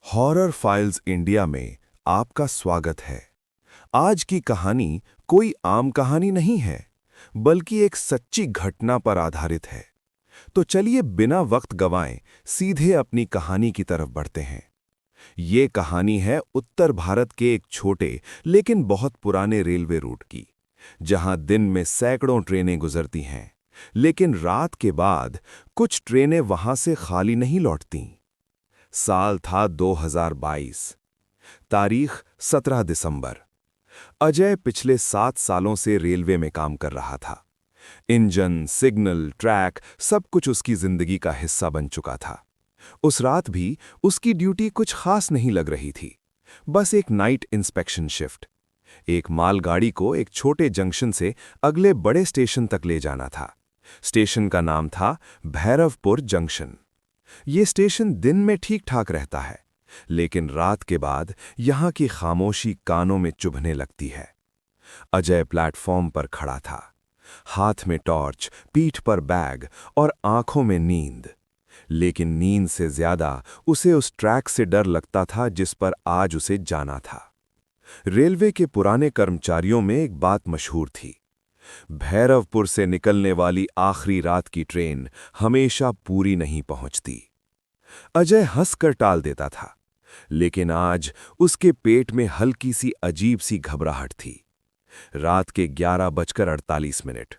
Horror files India में आपका स्वागत है। आज की कहानी कोई आम कहानी नहीं है, बल्कि एक सच्ची घटना पर आधारित है। तो चलिए बिना वक्त गंवाए सीधे अपनी कहानी की तरफ बढ़ते हैं। ये कहानी है उत्तर भारत के एक छोटे लेकिन बहुत पुराने रेलवे रूट की, जहां दिन में सैकड़ों ट्रेनें गुजरती हैं, लेकिन रात के बाद कुछ ट्रेनें वहां से खाली नहीं लौटतीं। साल था 2022। तारीख 17 दिसंबर। अजय पिछले 7 सालों से रेलवे में काम कर रहा था। इंजन, सिग्नल, ट्रैक सब कुछ उसकी जिंदगी का हिस्सा बन चुका था। उस रात भी उसकी ड्यूटी कुछ खास नहीं लग रही थी, बस एक नाइट इंस्पेक्शन शिफ्ट। एक मालगाड़ी को एक छोटे जंक्शन से अगले बड़े स्टेशन तक ले जाना था। स्टेशन का नाम था भैरवपुर जंक्शन। ये स्टेशन दिन में ठीक ठाक रहता है, लेकिन रात के बाद यहां की खामोशी कानों में चुभने लगती है। अजय प्लेटफॉर्म पर खड़ा था, हाथ में टॉर्च, पीठ पर बैग और आंखों में नींद। लेकिन नींद से ज्यादा उसे उस ट्रैक से डर लगता था जिस पर आज उसे जाना था। रेलवे के पुराने कर्मचारियों में एक बात मशहूर थी। भैरवपुर से निकलने वाली आखिरी रात की ट्रेन हमेशा पूरी नहीं पहुंचती। अजय हंसकर टाल देता था, लेकिन आज उसके पेट में हल्की सी अजीब सी घबराहट थी। रात के 11:48।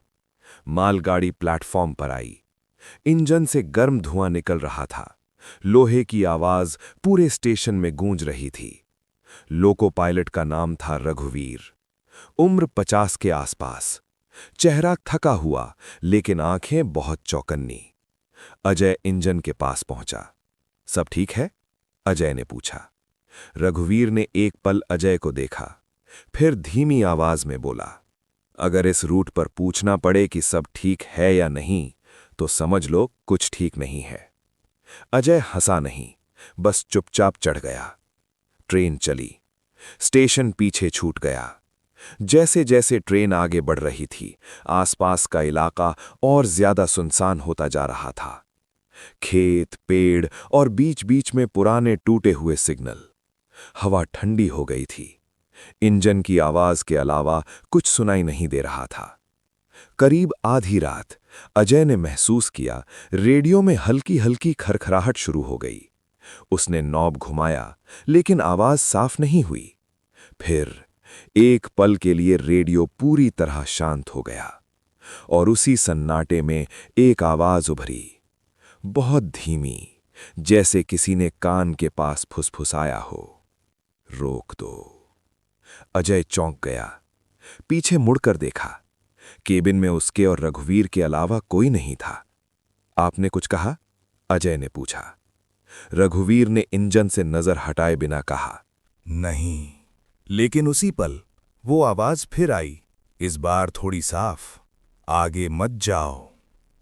मालगाड़ी प्लेटफॉर्म पर आई। इंजन से गर्म धुआं निकल रहा था। लोहे की आवाज पूरे स्टेशन में गूंज रही थी। लोको पायलट का नाम था रघुवीर। उम्र 50 के आसपास। चेहरा थका हुआ, लेकिन आंखें बहुत चौकन्नी। अजय इंजन के पास पहुंचा। सब ठीक है? अजय ने पूछा। रघुवीर ने एक पल अजय को देखा, फिर धीमी आवाज में बोला, अगर इस रूट पर पूछना पड़े कि सब ठीक है या नहीं, तो समझ लो कुछ ठीक नहीं है। अजय हंसा नहीं, बस चुपचाप चढ़ गया। ट्रेन चली। स्टेशन पीछे छूट गया। जैसे जैसे ट्रेन आगे बढ़ रही थी, आसपास का इलाका और ज्यादा सुनसान होता जा रहा था। खेत, पेड़ और बीच बीच में पुराने टूटे हुए सिग्नल। हवा ठंडी हो गई थी। इंजन की आवाज के अलावा कुछ सुनाई नहीं दे रहा था। करीब आधी रात अजय ने महसूस किया रेडियो में हल्की हल्की खरखराहट शुरू हो गई। उसने नॉब घुमाया, लेकिन आवाज साफ नहीं हुई। फिर एक पल के लिए रेडियो पूरी तरह शांत हो गया, और उसी सन्नाटे में एक आवाज उभरी, बहुत धीमी, जैसे किसी ने कान के पास फुसफुसाया हो, रोक दो। अजय चौंक गया। पीछे मुड़कर देखा। केबिन में उसके और रघुवीर के अलावा कोई नहीं था। आपने कुछ कहा? अजय ने पूछा। रघुवीर ने इंजन से नजर हटाए बिना कहा, नहीं। लेकिन उसी पल वो आवाज फिर आई, इस बार थोड़ी साफ, आगे मत जाओ।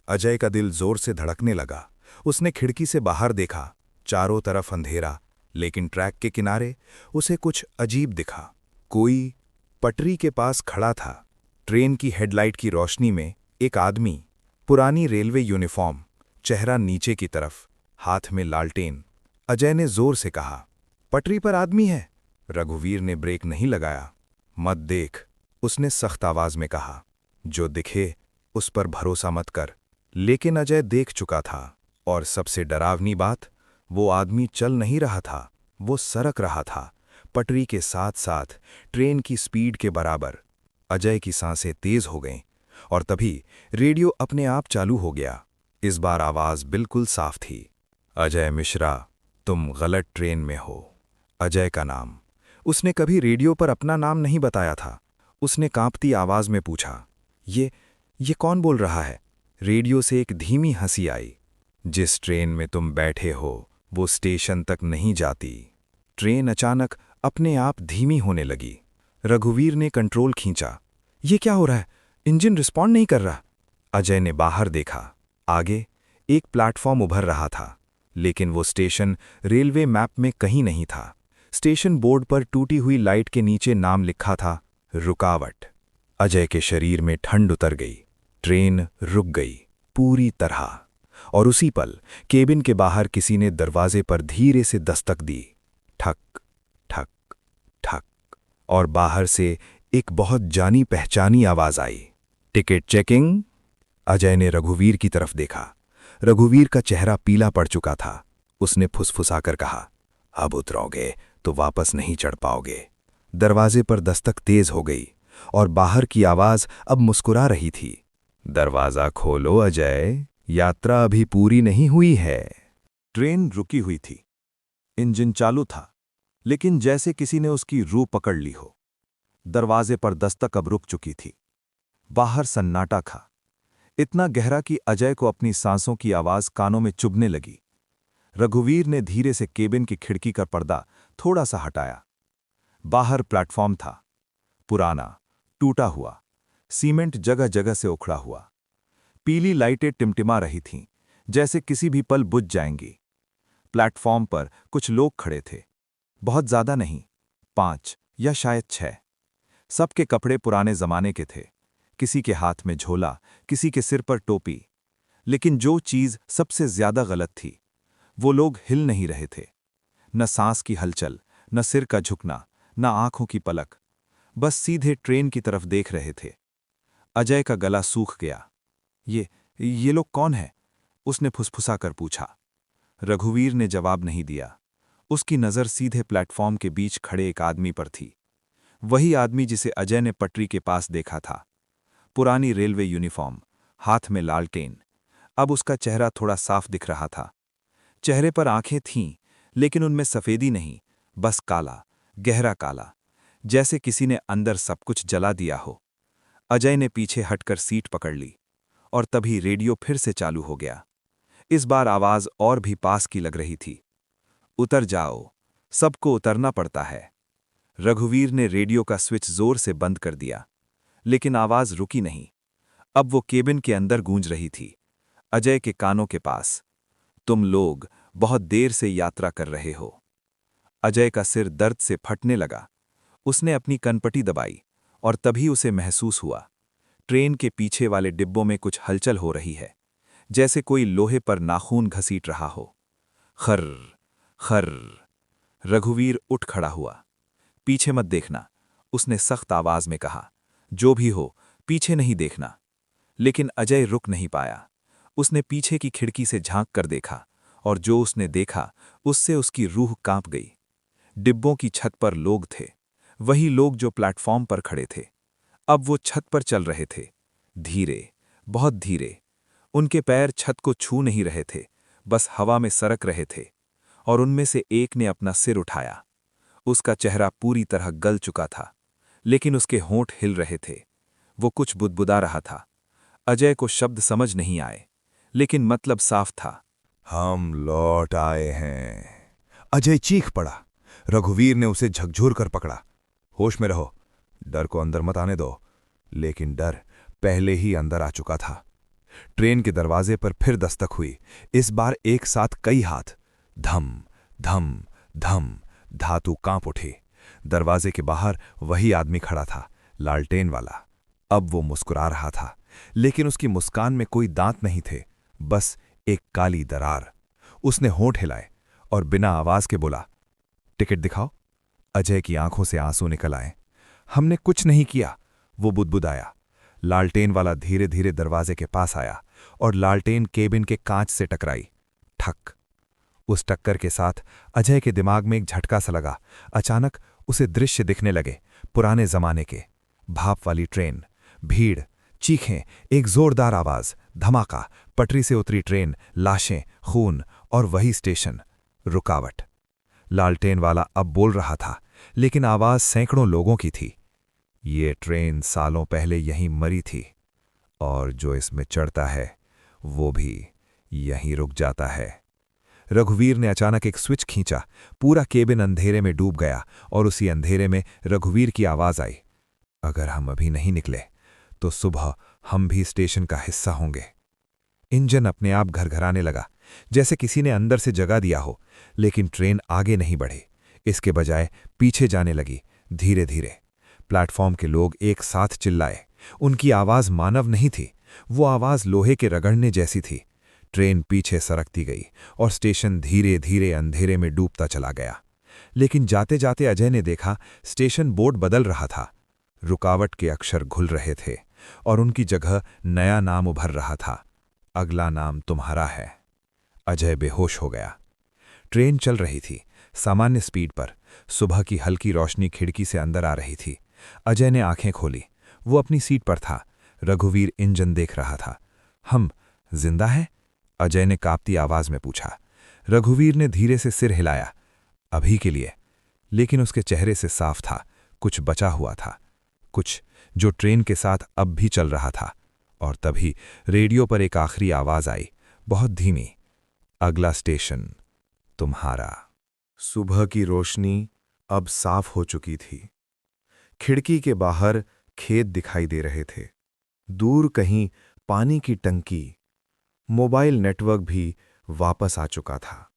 अजय का दिल जोर से धड़कने लगा। उसने खिड़की से बाहर देखा। चारों तरफ अंधेरा, लेकिन ट्रैक के किनारे उसे कुछ अजीब दिखा। कोई पटरी के पास खड़ा था। ट्रेन की हेडलाइट की रोशनी में एक आदमी, पुरानी रेलवे यूनिफॉर्म, चेहरा नीचे की तरफ, हाथ में लालटेन। अजय ने जोर से कहा, पटरी पर आदमी है। रघुवीर ने ब्रेक नहीं लगाया। मत देख, उसने सख्त आवाज में कहा। जो दिखे उस पर भरोसा मत कर। लेकिन अजय देख चुका था, और सबसे डरावनी बात, वो आदमी चल नहीं रहा था, वो सरक रहा था, पटरी के साथ साथ ट्रेन की स्पीड के बराबर। अजय की सांसें तेज हो गईं, और तभी रेडियो अपने आप चालू हो गया। इस बार आवाज बिल्कुल साफ थी। अजय मिश्रा, तुम गलत ट्रेन में हो। अजय का नाम। उसने कभी रेडियो पर अपना नाम नहीं बताया था। उसने कांपती आवाज में पूछा, ये कौन बोल रहा है? रेडियो से एक धीमी हंसी आई। जिस ट्रेन में तुम बैठे हो वो स्टेशन तक नहीं जाती। ट्रेन अचानक अपने आप धीमी होने लगी। रघुवीर ने कंट्रोल खींचा। ये क्या हो रहा है? इंजन रिस्पॉन्ड नहीं कर रहा। अजय ने बाहर देखा। आगे एक प्लेटफॉर्म उभर रहा था, लेकिन वो स्टेशन रेलवे मैप में कहीं नहीं था। स्टेशन बोर्ड पर टूटी हुई लाइट के नीचे नाम लिखा था, रुकावट। अजय के शरीर में ठंड उतर गई। ट्रेन रुक गई, पूरी तरह। और उसी पल केबिन के बाहर किसी ने दरवाजे पर धीरे से दस्तक दी। ठक ठक, और बाहर से एक बहुत जानी पहचानी आवाज आई। Ticket checking. अजय ने रघुवीर की तरफ देखा। रघुवीर का चेहरा पीला पड़ चुका था। उसने फुसफुसाकर कहा, अब उतरोगे तो वापस नहीं चढ़ पाओगे। दरवाजे पर दस्तक तेज हो गई और बाहर की आवाज अब मुस्कुरा रही थी। दरवाजा खोलो अजय, यात्रा अभी पूरी नहीं हुई है। ट्रेन रुकी हुई थी। इंजन चालू था, लेकिन जैसे किसी ने उसकी रूह पकड़ ली हो। दरवाजे पर दस्तक अब रुक चुकी थी। बाहर सन्नाटा था, इतना गहरा कि अजय को अपनी सांसों की आवाज कानों में चुभने लगी। रघुवीर ने धीरे से केबिन की खिड़की का पर्दा थोड़ा सा हटाया। बाहर प्लेटफॉर्म था, पुराना, टूटा हुआ, सीमेंट जगह जगह से उखड़ा हुआ। पीली लाइटें टिमटिमा रही थीं, जैसे किसी भी पल बुझ जाएंगी। प्लेटफॉर्म पर कुछ लोग खड़े थे, बहुत ज्यादा नहीं, 5 या शायद 6। सबके कपड़े पुराने जमाने के थे, किसी के हाथ में झोला, किसी के सिर पर टोपी। लेकिन जो चीज सबसे ज्यादा गलत थी, वो लोग हिल नहीं रहे थे। न सांस की हलचल, न सिर का झुकना, न आंखों की पलक, बस सीधे ट्रेन की तरफ देख रहे थे। अजय का गला सूख गया। ये लोग कौन हैं? उसने फुसफुसाकर पूछा। रघुवीर ने जवाब नहीं दिया। उसकी नज़र सीधे प्लेटफॉर्म के बीच खड़े एक आदमी पर थी। वही आदमी जिसे अजय ने पटरी के पास देखा था। पुरानी रेलवे यूनिफॉर्म, हाथ में लालटेन। अब उसका चेहरा थोड़ा साफ दिख रहा था। चेहरे पर आंखें थीं, लेकिन उनमें सफेदी नहीं, बस काला, गहरा काला, जैसे किसी ने अंदर सब कुछ जला दिया हो। अजय ने पीछे हटकर सीट पकड़ ली, और तभी रेडियो फिर से चालू हो गया। इस बार आवाज और भी पास की लग रही थी। उतर जाओ, सबको उतरना पड़ता है। रघुवीर ने रेडियो का स्विच जोर से बंद कर दिया, लेकिन आवाज रुकी नहीं। अब वो केबिन के अंदर गूंज रही थी, अजय के कानों के पास। तुम लोग बहुत देर से यात्रा कर रहे हो। अजय का सिर दर्द से फटने लगा। उसने अपनी कनपटी दबाई, और तभी उसे महसूस हुआ, ट्रेन के पीछे वाले डिब्बों में कुछ हलचल हो रही है, जैसे कोई लोहे पर नाखून घसीट रहा हो। खर्र खर्र। रघुवीर उठ खड़ा हुआ। पीछे मत देखना, उसने सख्त आवाज में कहा। जो भी हो, पीछे नहीं देखना। लेकिन अजय रुक नहीं पाया। उसने पीछे की खिड़की से झांक कर देखा, और जो उसने देखा उससे उसकी रूह कांप गई। डिब्बों की छत पर लोग थे, वही लोग जो प्लेटफॉर्म पर खड़े थे। अब वो छत पर चल रहे थे, धीरे, बहुत धीरे। उनके पैर छत को छू नहीं रहे थे, बस हवा में सरक रहे थे। और उनमें से एक ने अपना सिर उठाया। उसका चेहरा पूरी तरह गल चुका था, लेकिन उसके होंठ हिल रहे थे। वो कुछ बुदबुदा रहा था। अजय को शब्द समझ नहीं आए, लेकिन मतलब साफ था। हम लौट आए हैं। अजय चीख पड़ा। रघुवीर ने उसे झकझोर कर पकड़ा। होश में रहो, डर को अंदर मत आने दो। लेकिन डर पहले ही अंदर आ चुका था। ट्रेन के दरवाजे पर फिर दस्तक हुई, इस बार एक साथ कई हाथ। धम धम धम, धातु कांप उठी। दरवाजे के बाहर वही आदमी खड़ा था, लालटेन वाला। अब वो मुस्कुरा रहा था, लेकिन उसकी मुस्कान में कोई दांत नहीं थे, बस एक काली दरार। उसने होंठ हिलाए और बिना आवाज के बोला, टिकट दिखाओ। अजय की आंखों से आंसू निकल आए। हमने कुछ नहीं किया, वो बुदबुदाया। लालटेन वाला धीरे धीरे दरवाजे के पास आया और लालटेन केबिन के कांच से टकराई। ठक। उस टक्कर के साथ अजय के दिमाग में एक झटका सा लगा। अचानक उसे दृश्य दिखने लगे, पुराने जमाने के। भाप वाली ट्रेन, भीड़, चीखें, एक जोरदार आवाज, धमाका, पटरी से उतरी ट्रेन, लाशें, खून, और वही स्टेशन, रुकावट। लालटेन वाला अब बोल रहा था, लेकिन आवाज सैकड़ों लोगों की थी। ये ट्रेन सालों पहले यहीं मरी थी, और जो इसमें चढ़ता है वो भी यहीं रुक जाता है। रघुवीर ने अचानक एक स्विच खींचा। पूरा केबिन अंधेरे में डूब गया, और उसी अंधेरे में रघुवीर की आवाज आई, अगर हम अभी नहीं निकले तो सुबह हम भी स्टेशन का हिस्सा होंगे। इंजन अपने आप घरघराने लगा, जैसे किसी ने अंदर से जगा दिया हो, लेकिन ट्रेन आगे नहीं बढ़ी। इसके बजाय पीछे जाने लगी, धीरे धीरे। प्लेटफॉर्म के लोग एक साथ चिल्लाए। उनकी आवाज मानव नहीं थी, वो आवाज लोहे के रगड़ने जैसी थी। ट्रेन पीछे सरकती गई, और स्टेशन धीरे धीरे अंधेरे में डूबता चला गया। लेकिन जाते जाते अजय ने देखा स्टेशन बोर्ड बदल रहा था। रुकावट के अक्षर घुल रहे थे और उनकी जगह नया नाम उभर रहा था। अगला नाम तुम्हारा है। अजय बेहोश हो गया। ट्रेन चल रही थी, सामान्य स्पीड पर। सुबह की हल्की रोशनी खिड़की से अंदर आ रही थी। अजय ने आंखें खोली। वो अपनी सीट पर था। रघुवीर इंजन देख रहा था। हम जिंदा हैं? अजय ने कांपती आवाज में पूछा। रघुवीर ने धीरे से सिर हिलाया। अभी के लिए। लेकिन उसके चेहरे से साफ था, कुछ बचा हुआ था, कुछ जो ट्रेन के साथ अब भी चल रहा था। और तभी रेडियो पर एक आखिरी आवाज आई, बहुत धीमी। अगला स्टेशन तुम्हारा। सुबह की रोशनी अब साफ हो चुकी थी। खिड़की के बाहर खेत दिखाई दे रहे थे। दूर कहीं पानी की टंकी। मोबाइल नेटवर्क भी वापस आ चुका था।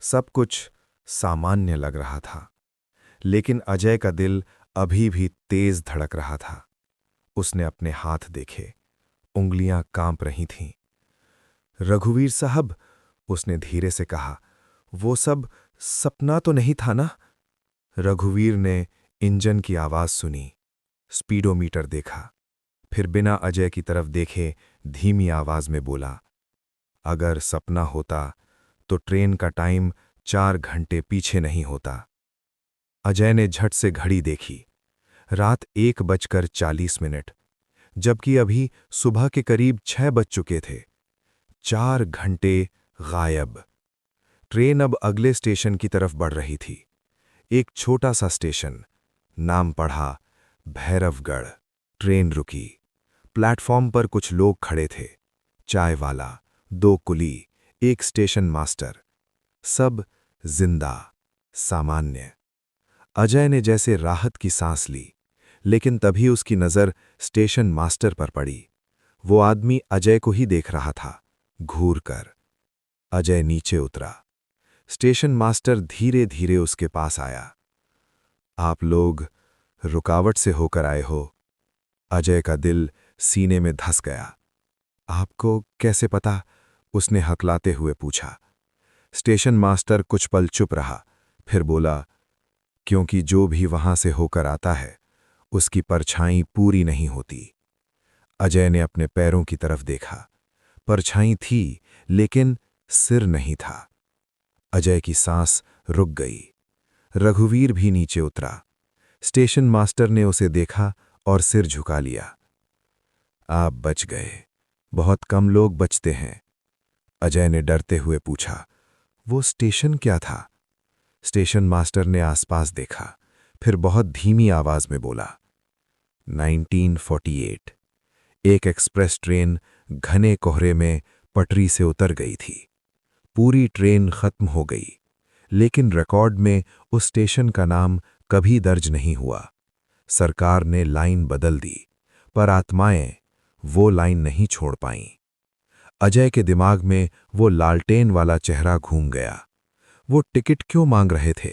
सब कुछ सामान्य लग रहा था। लेकिन अजय का दिल अभी भी तेज धड़क रहा था। उसने अपने हाथ देखे, उंगलियां कांप रही थीं। रघुवीर साहब, उसने धीरे से कहा, वो सब सपना तो नहीं था ना? रघुवीर ने इंजन की आवाज सुनी, स्पीडोमीटर देखा, फिर बिना अजय की तरफ देखे धीमी आवाज में बोला, अगर सपना होता तो ट्रेन का टाइम 4 घंटे पीछे नहीं होता। अजय ने झट से घड़ी देखी। रात 1:40, जबकि अभी सुबह के करीब 6 बज चुके थे। 4 घंटे गायब। ट्रेन अब अगले स्टेशन की तरफ बढ़ रही थी। एक छोटा सा स्टेशन। नाम पढ़ा, भैरवगढ़। ट्रेन रुकी। प्लेटफॉर्म पर कुछ लोग खड़े थे। चाय वाला, 2 कुली, एक स्टेशन मास्टर। सब जिंदा, सामान्य। अजय ने जैसे राहत की सांस ली, लेकिन तभी उसकी नज़र स्टेशन मास्टर पर पड़ी। वो आदमी अजय को ही देख रहा था, घूर कर। अजय नीचे उतरा। स्टेशन मास्टर धीरे धीरे उसके पास आया। आप लोग रुकावट से होकर आए हो। अजय का दिल सीने में धस गया। आपको कैसे पता? उसने हकलाते हुए पूछा। स्टेशन मास्टर कुछ पल चुप रहा, फिर बोला, क्योंकि जो भी वहां से होकर आता है उसकी परछाई पूरी नहीं होती। अजय ने अपने पैरों की तरफ देखा। परछाई थी, लेकिन सिर नहीं था। अजय की सांस रुक गई। रघुवीर भी नीचे उतरा। स्टेशन मास्टर ने उसे देखा और सिर झुका लिया। आप बच गए। बहुत कम लोग बचते हैं। अजय ने डरते हुए पूछा, वो स्टेशन क्या था? स्टेशन मास्टर ने आसपास देखा, फिर बहुत धीमी आवाज में बोला, 1948। एक एक्सप्रेस ट्रेन घने कोहरे में पटरी से उतर गई थी। पूरी ट्रेन खत्म हो गई, लेकिन रिकॉर्ड में उस स्टेशन का नाम कभी दर्ज नहीं हुआ। सरकार ने लाइन बदल दी, पर आत्माएं वो लाइन नहीं छोड़ पाईं। अजय के दिमाग में वो लालटेन वाला चेहरा घूम गया। वो टिकट क्यों मांग रहे थे?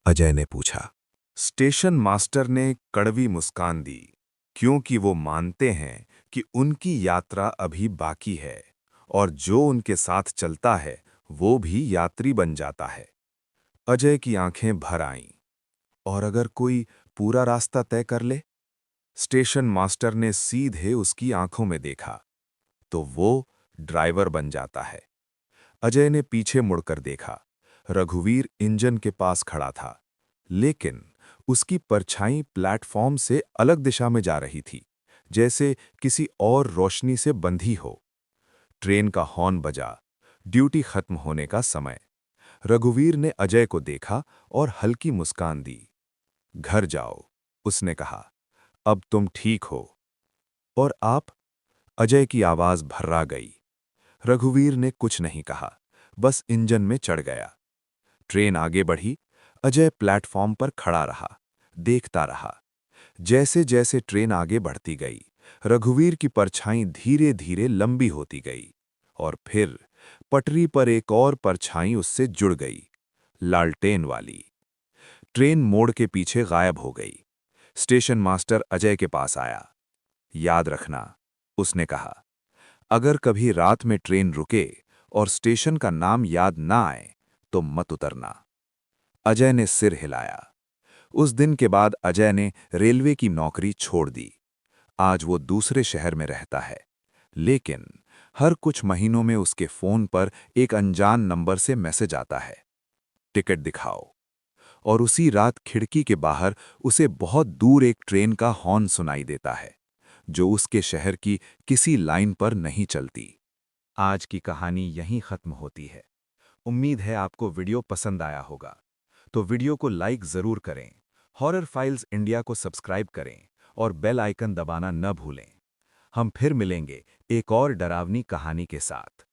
अजय ने पूछा। स्टेशन मास्टर ने कड़वी मुस्कान दी, क्योंकि वो मानते हैं कि उनकी यात्रा अभी बाकी है और जो उनके साथ चलता है वो भी यात्री बन जाता है। अजय की आंखें भर आईं। और अगर कोई पूरा रास्ता तय कर ले? स्टेशन मास्टर ने सीधे उसकी आंखों में देखा। तो वो ड्राइवर बन जाता है। अजय ने पीछे मुड़कर देखा। रघुवीर इंजन के पास खड़ा था, लेकिन उसकी परछाई प्लेटफॉर्म से अलग दिशा में जा रही थी, जैसे किसी और रोशनी से बंधी हो। ट्रेन का हॉर्न बजा, ड्यूटी खत्म होने का समय। रघुवीर ने अजय को देखा और हल्की मुस्कान दी। घर जाओ, उसने कहा, अब तुम ठीक हो। और आप? अजय की आवाज भर्रा गई। रघुवीर ने कुछ नहीं कहा, बस इंजन में चढ़ गया। ट्रेन आगे बढ़ी। अजय प्लेटफॉर्म पर खड़ा रहा, देखता रहा। जैसे जैसे ट्रेन आगे बढ़ती गई, रघुवीर की परछाई धीरे धीरे लंबी होती गई, और फिर पटरी पर एक और परछाई उससे जुड़ गई, लालटेन वाली। ट्रेन मोड़ के पीछे गायब हो गई। स्टेशन मास्टर अजय के पास आया। याद रखना, उसने कहा, अगर कभी रात में ट्रेन रुके और स्टेशन का नाम याद ना आए तो मत उतरना। अजय ने सिर हिलाया। उस दिन के बाद अजय ने रेलवे की नौकरी छोड़ दी। आज वो दूसरे शहर में रहता है, लेकिन हर कुछ महीनों में उसके फोन पर एक अनजान नंबर से मैसेज आता है, टिकट दिखाओ। और उसी रात खिड़की के बाहर उसे बहुत दूर एक ट्रेन का हॉर्न सुनाई देता है, जो उसके शहर की किसी लाइन पर नहीं चलती। आज की कहानी यहीं खत्म होती है। उम्मीद है आपको वीडियो पसंद आया होगा। तो वीडियो को लाइक जरूर करें, हॉरर फाइल्स इंडिया को सब्सक्राइब करें और बेल आइकन दबाना न भूलें। हम फिर मिलेंगे एक और डरावनी कहानी के साथ।